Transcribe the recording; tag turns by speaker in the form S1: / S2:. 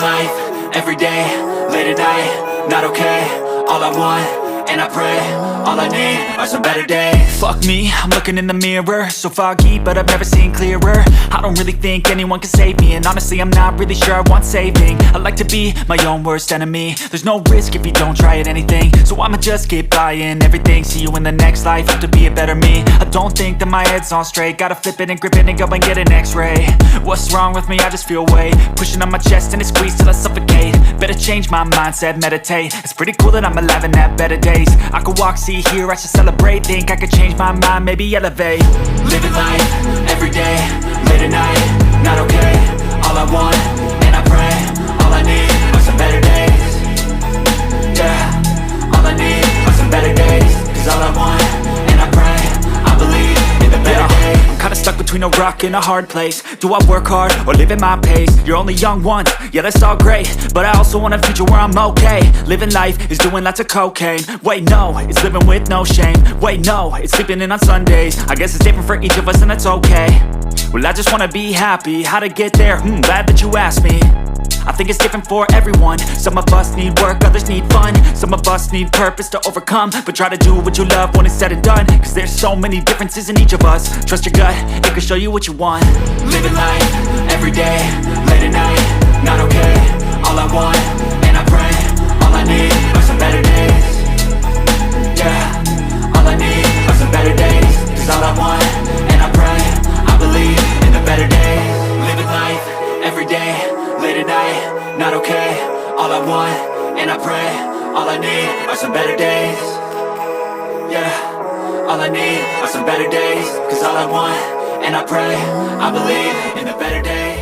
S1: life, everyday, late at night, not okay. All I want, and I pray, all I need are some better days. Fuck me, I'm looking in the mirror, so foggy, but I've never seen clearer. I don't really think anyone can save me, and honestly I'm not really sure I want saving. I like to be my own worst enemy. There's no risk if you don't try at anything, so I'ma just keep buying everything. See you in the next life, have to be a better me. I don't think that my head's on straight, gotta flip it and grip it and go and get an x-ray. What's wrong with me? I just feel weight pushing on my chest and it squeezes till I suffocate. Better change my mindset, meditate. It's pretty cool that I'm alive and have better days. I could walk, see, hear, I should celebrate. Think I could change my mind, maybe elevate. Living life, everyday, late at night, not okay. All I want, and I pray, all I need are some better days. Yeah, all I need are some better days. Cause all I want, and I pray, I believe in the better days. I'm kinda stuck between a rock and a hard place. Do I work hard or live at my pace? You're only young once, yeah that's all great, but I also want a future where I'm okay. Living life is doing lots of cocaine. Wait no, it's living with no shame. Wait no, it's sleeping in on Sundays. I guess it's different for each of us and that's okay. Well I just wanna be happy, how to get there? Glad that you asked me. I think it's different for everyone. Some of us need work, others need fun. Some of us need purpose to overcome. But try to do what you love when it's said and done, cause there's so many differences in each of us. Trust your gut, it can show you what you want. Living life, everyday, late at night, not okay. All I want, and I pray, all I need are some better days. Yeah, all I need are some better days. Cause all I want, and I pray, I believe in the better days. Living life, everyday, late at night, not okay. All I want, and I pray, all I need are some better days. Yeah, all I need are some better days. Cause all I want, and I pray, I believe in the better days.